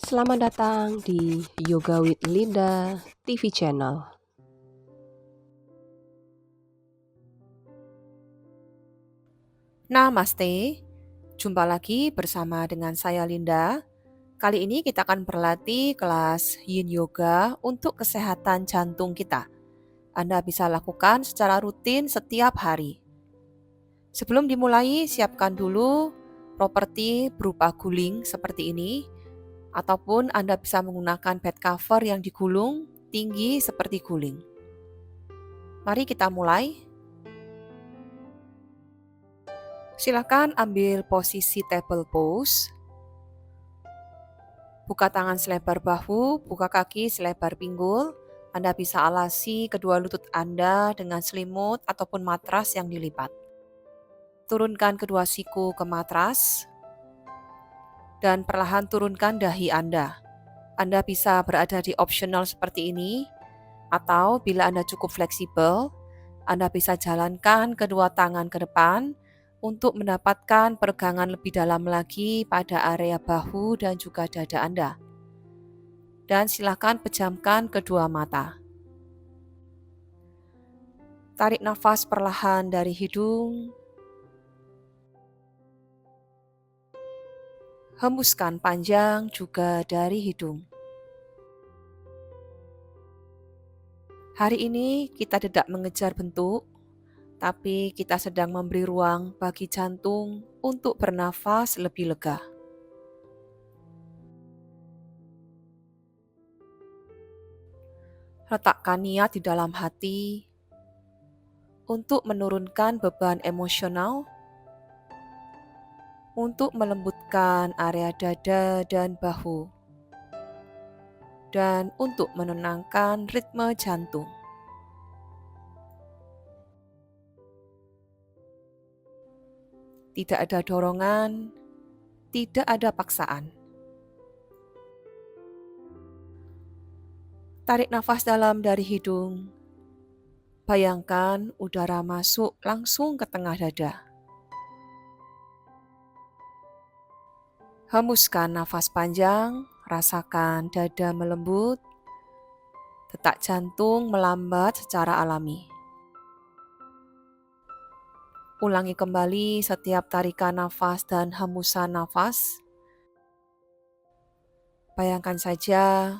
Selamat datang di Yoga with Linda TV channel. Namaste, jumpa lagi bersama dengan saya Linda. Kali ini kita akan berlatih kelas Yin Yoga untuk kesehatan jantung kita. Anda bisa lakukan secara rutin setiap hari. Sebelum dimulai, siapkan dulu properti berupa guling seperti ini, ataupun Anda bisa menggunakan bed cover yang digulung tinggi seperti guling. Mari kita mulai. Silakan ambil posisi table pose. Buka tangan selebar bahu, buka kaki selebar pinggul. Anda bisa alasi kedua lutut Anda dengan selimut ataupun matras yang dilipat. Turunkan kedua siku ke matras dan perlahan turunkan dahi Anda. Anda bisa berada di optional seperti ini, atau bila Anda cukup fleksibel, Anda bisa jalankan kedua tangan ke depan untuk mendapatkan peregangan lebih dalam lagi pada area bahu dan juga dada Anda. Dan silakan pejamkan kedua mata. Tarik nafas perlahan dari hidung. Hembuskan panjang juga dari hidung. Hari ini kita tidak mengejar bentuk, tapi kita sedang memberi ruang bagi jantung untuk bernafas lebih lega. Letakkan niat di dalam hati untuk menurunkan beban emosional, untuk melembutkan area dada dan bahu, dan untuk menenangkan ritme jantung. Tidak ada dorongan, tidak ada paksaan. Tarik nafas dalam dari hidung. Bayangkan udara masuk langsung ke tengah dada. Hembuskan nafas panjang, rasakan dada melembut, detak jantung melambat secara alami. Ulangi kembali setiap tarikan nafas dan hembusan nafas. Bayangkan saja,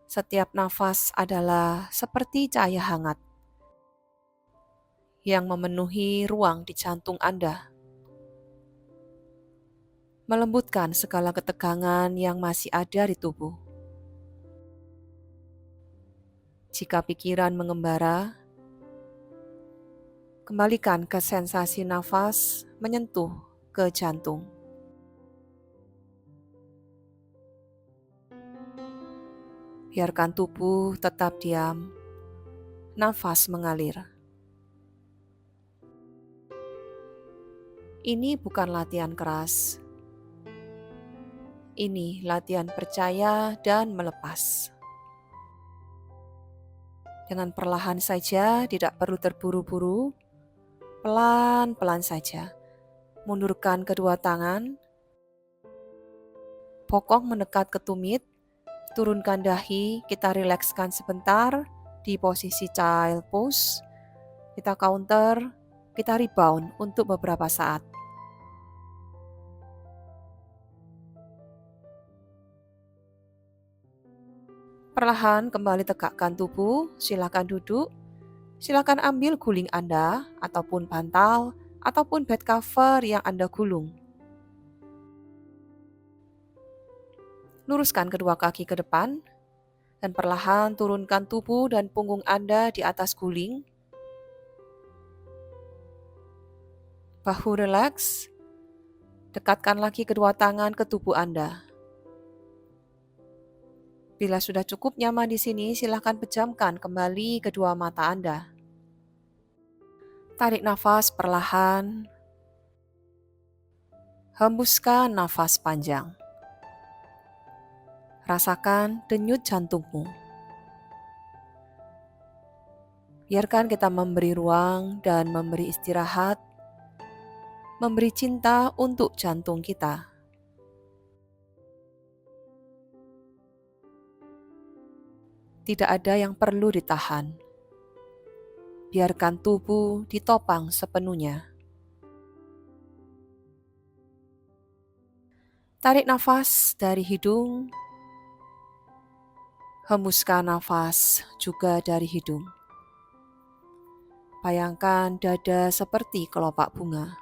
setiap nafas adalah seperti cahaya hangat yang memenuhi ruang di jantung Anda, melembutkan segala ketegangan yang masih ada di tubuh. Jika pikiran mengembara, kembalikan ke sensasi nafas menyentuh ke jantung. Biarkan tubuh tetap diam, nafas mengalir. Ini bukan latihan keras. Ini latihan percaya dan melepas. Dengan perlahan saja, tidak perlu terburu-buru. Pelan-pelan saja. Mundurkan kedua tangan. Bokong mendekat ke tumit. Turunkan dahi, kita rilekskan sebentar di posisi child pose. Kita counter, kita rebound untuk beberapa saat. Perlahan kembali tegakkan tubuh, silakan duduk. Silakan ambil guling Anda ataupun bantal ataupun bed cover yang Anda gulung. Luruskan kedua kaki ke depan dan perlahan turunkan tubuh dan punggung Anda di atas guling. Bahu rileks. Dekatkan lagi kedua tangan ke tubuh Anda. Bila sudah cukup nyaman di sini, silakan pejamkan kembali kedua mata Anda. Tarik nafas perlahan. Hembuskan nafas panjang. Rasakan denyut jantungmu. Biarkan kita memberi ruang dan memberi istirahat, memberi cinta untuk jantung kita. Tidak ada yang perlu ditahan. Biarkan tubuh ditopang sepenuhnya. Tarik nafas dari hidung, hembuskan nafas juga dari hidung. Bayangkan dada seperti kelopak bunga.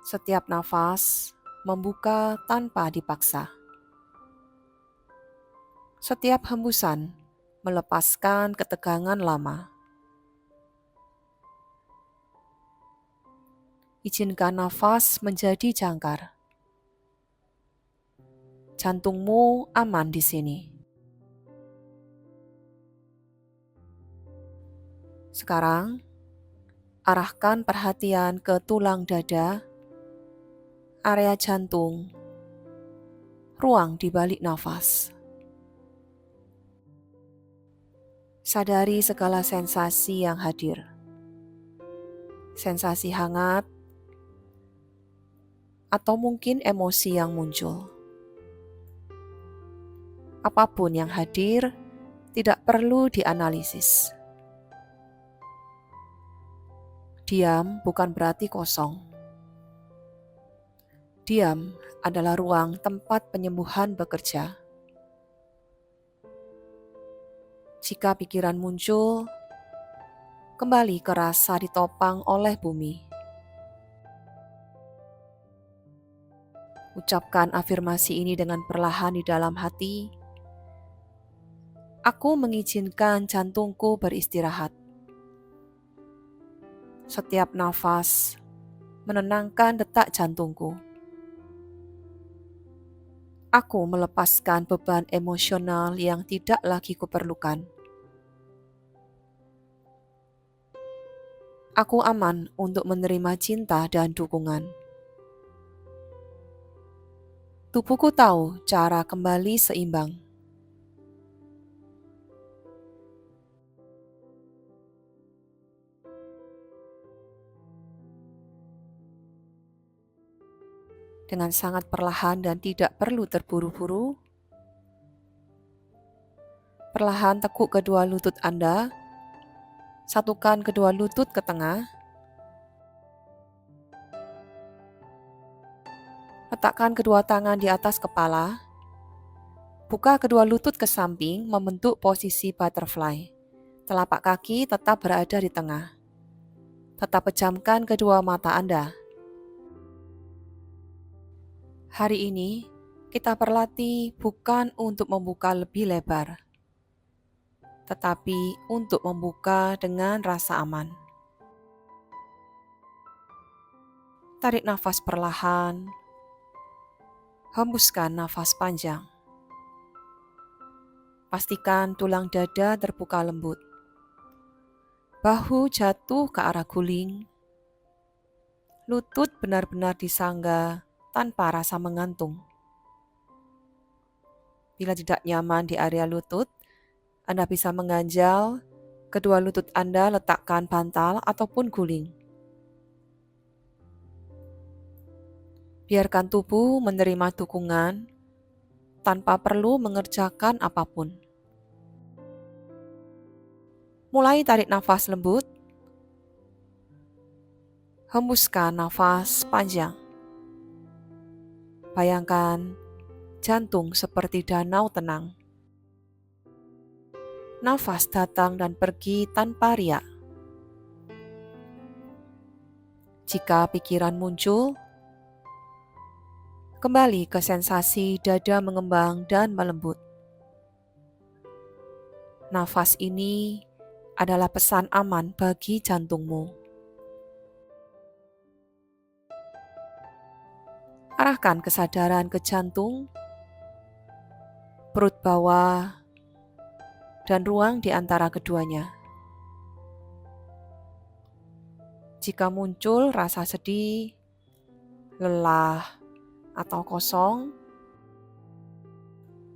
Setiap nafas membuka tanpa dipaksa. Setiap hembusan melepaskan ketegangan lama. Izinkan nafas menjadi jangkar. Jantungmu aman di sini. Sekarang, arahkan perhatian ke tulang dada, area jantung, ruang di balik nafas. Sadari segala sensasi yang hadir. Sensasi hangat, atau mungkin emosi yang muncul. Apapun yang hadir tidak perlu dianalisis. Diam bukan berarti kosong. Diam adalah ruang tempat penyembuhan bekerja. Jika pikiran muncul, kembali ke rasa ditopang oleh bumi. Ucapkan afirmasi ini dengan perlahan di dalam hati. Aku mengizinkan jantungku beristirahat. Setiap nafas menenangkan detak jantungku. Aku melepaskan beban emosional yang tidak lagi kuperlukan. Aku aman untuk menerima cinta dan dukungan. Tubuhku tahu cara kembali seimbang. Dengan sangat perlahan dan tidak perlu terburu-buru, perlahan tekuk kedua lutut Anda, satukan kedua lutut ke tengah, letakkan kedua tangan di atas kepala, buka kedua lutut ke samping membentuk posisi butterfly. Telapak kaki tetap berada di tengah. Tetap pejamkan kedua mata Anda. Hari ini kita berlatih bukan untuk membuka lebih lebar, tetapi untuk membuka dengan rasa aman. Tarik nafas perlahan. Hembuskan nafas panjang. Pastikan tulang dada terbuka lembut. Bahu jatuh ke arah guling. Lutut benar-benar disangga tanpa rasa mengantung. Bila tidak nyaman di area lutut, Anda bisa mengganjal kedua lutut Anda, letakkan bantal ataupun guling. Biarkan tubuh menerima dukungan tanpa perlu mengerjakan apapun. Mulai tarik nafas lembut. Hembuskan nafas panjang. Bayangkan jantung seperti danau tenang. Nafas datang dan pergi tanpa riak. Jika pikiran muncul, kembali ke sensasi dada mengembang dan melembut. Nafas ini adalah pesan aman bagi jantungmu. Arahkan kesadaran ke jantung, perut bawah, dan ruang di antara keduanya. Jika muncul rasa sedih, lelah, atau kosong,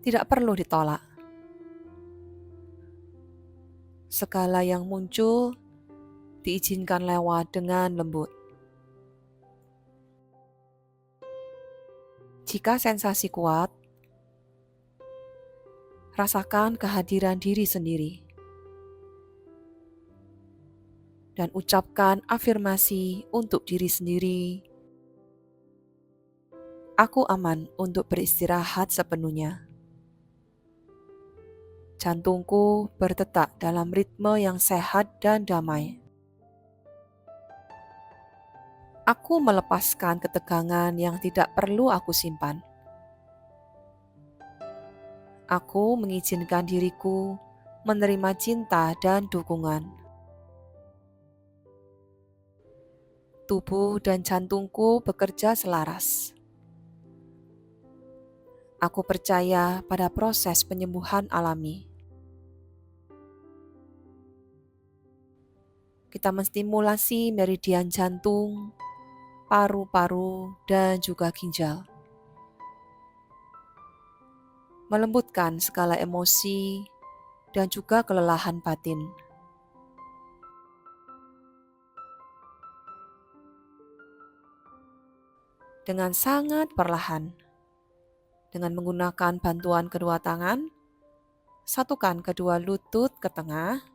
tidak perlu ditolak. Segala yang muncul diizinkan lewat dengan lembut. Jika sensasi kuat, rasakan kehadiran diri sendiri dan ucapkan afirmasi untuk diri sendiri. Aku aman untuk beristirahat sepenuhnya. Jantungku berdetak dalam ritme yang sehat dan damai. Aku melepaskan ketegangan yang tidak perlu aku simpan. Aku mengizinkan diriku menerima cinta dan dukungan. Tubuh dan jantungku bekerja selaras. Aku percaya pada proses penyembuhan alami. Kita menstimulasi meridian jantung, paru-paru, dan juga ginjal. Melembutkan segala emosi dan juga kelelahan batin. Dengan sangat perlahan, dengan menggunakan bantuan kedua tangan, satukan kedua lutut ke tengah.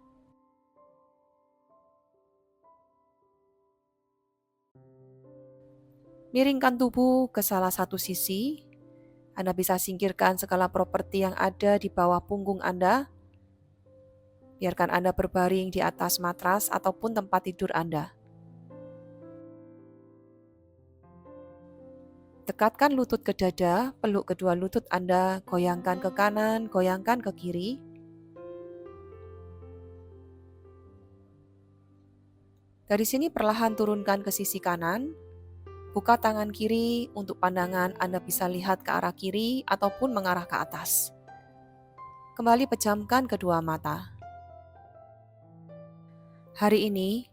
Miringkan tubuh ke salah satu sisi. Anda bisa singkirkan segala properti yang ada di bawah punggung Anda. Biarkan Anda berbaring di atas matras ataupun tempat tidur Anda. Dekatkan lutut ke dada, peluk kedua lutut Anda, goyangkan ke kanan, goyangkan ke kiri. Dari sini perlahan turunkan ke sisi kanan. Buka tangan kiri untuk pandangan Anda bisa lihat ke arah kiri ataupun mengarah ke atas. Kembali pejamkan kedua mata. Hari ini,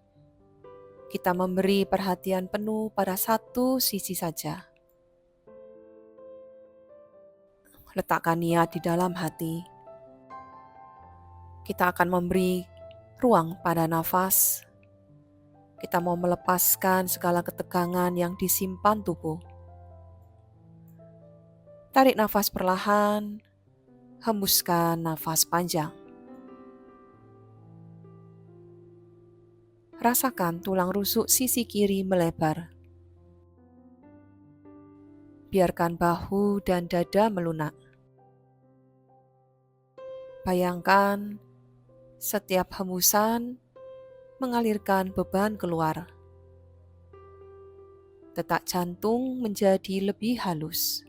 kita memberi perhatian penuh pada satu sisi saja. Letakkan niat di dalam hati. Kita akan memberi ruang pada nafas. Kita mau melepaskan segala ketegangan yang disimpan tubuh. Tarik nafas perlahan, hembuskan nafas panjang. Rasakan tulang rusuk sisi kiri melebar. Biarkan bahu dan dada melunak. Bayangkan setiap hembusan mengalirkan beban keluar. Detak jantung menjadi lebih halus.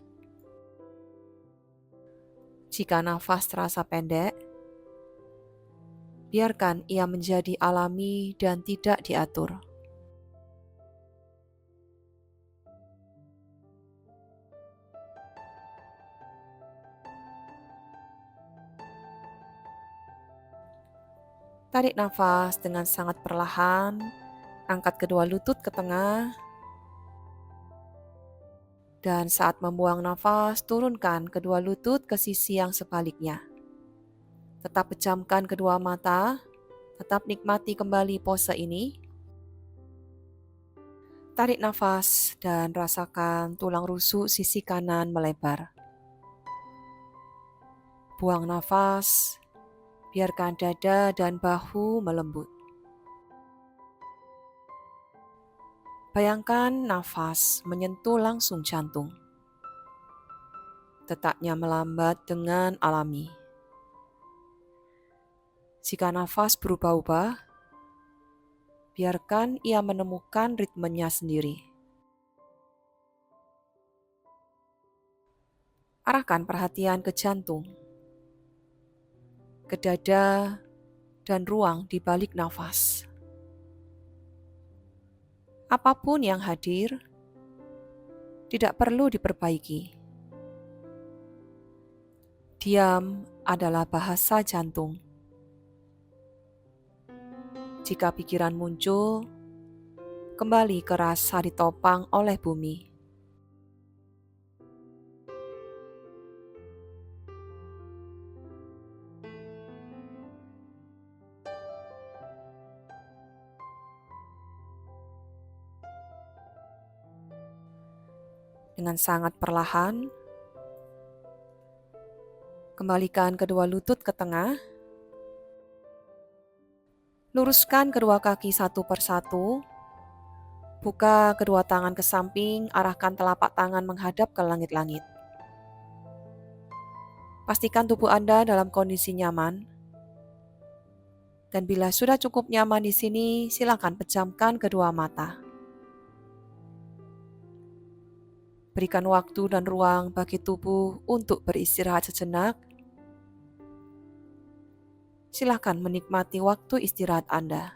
Jika nafas terasa pendek, biarkan ia menjadi alami dan tidak diatur. Tarik nafas dengan sangat perlahan, angkat kedua lutut ke tengah, dan saat membuang nafas, turunkan kedua lutut ke sisi yang sebaliknya. Tetap pejamkan kedua mata, tetap nikmati kembali pose ini. Tarik nafas dan rasakan tulang rusuk sisi kanan melebar. Buang nafas, biarkan dada dan bahu melembut. Bayangkan nafas menyentuh langsung jantung. Detaknya melambat dengan alami. Jika nafas berubah-ubah, biarkan ia menemukan ritmenya sendiri. Arahkan perhatian ke jantung, ke dada, dan ruang di balik nafas. Apapun yang hadir, tidak perlu diperbaiki. Diam adalah bahasa jantung. Jika pikiran muncul, kembali ke rasa ditopang oleh bumi. Dengan sangat perlahan, kembalikan kedua lutut ke tengah. Luruskan kedua kaki satu persatu. Buka kedua tangan ke samping, arahkan telapak tangan menghadap ke langit-langit. Pastikan tubuh Anda dalam kondisi nyaman. Dan bila sudah cukup nyaman di sini, silakan pejamkan kedua mata. Berikan waktu dan ruang bagi tubuh untuk beristirahat sejenak. Silakan menikmati waktu istirahat Anda.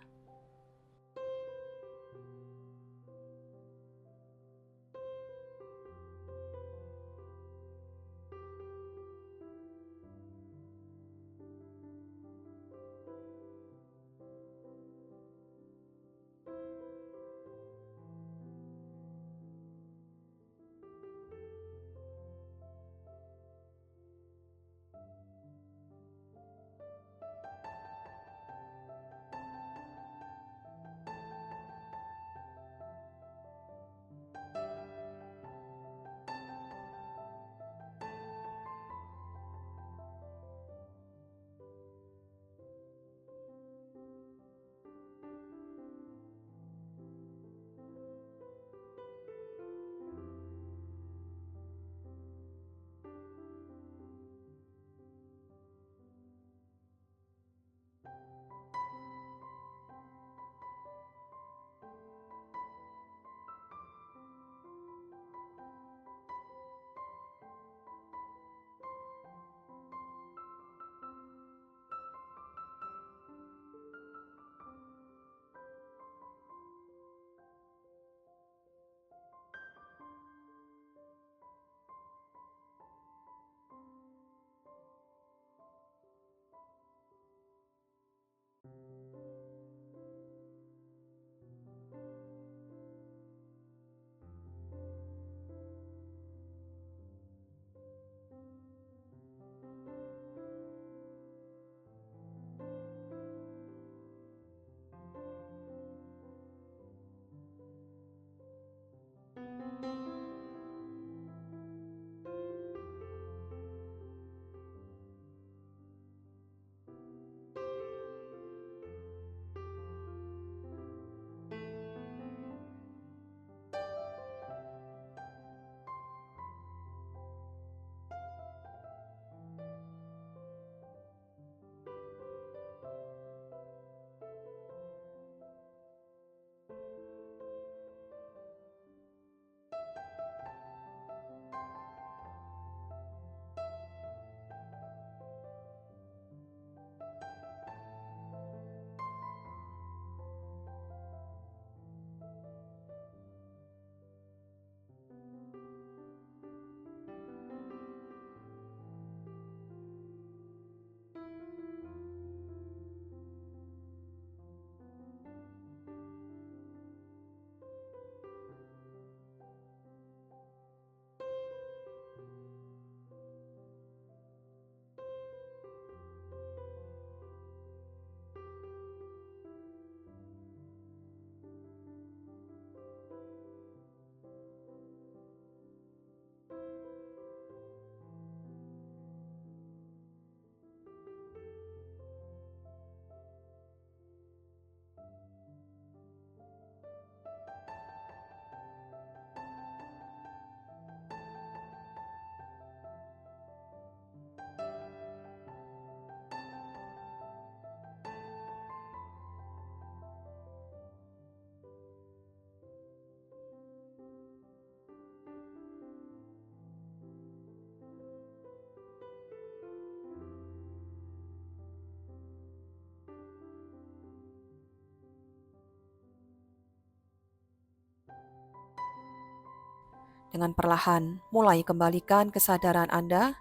Dengan perlahan, mulai kembalikan kesadaran Anda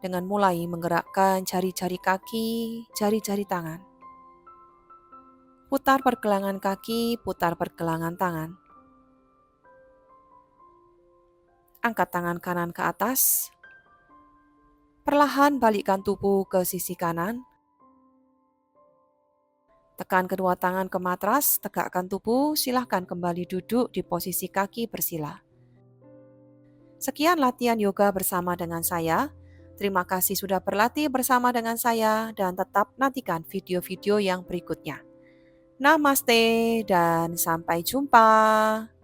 dengan mulai menggerakkan jari-jari kaki, jari-jari tangan. Putar pergelangan kaki, putar pergelangan tangan. Angkat tangan kanan ke atas. Perlahan balikkan tubuh ke sisi kanan. Tekan kedua tangan ke matras, tegakkan tubuh, silahkan kembali duduk di posisi kaki bersila. Sekian latihan yoga bersama dengan saya. Terima kasih sudah berlatih bersama dengan saya dan tetap nantikan video-video yang berikutnya. Namaste dan sampai jumpa.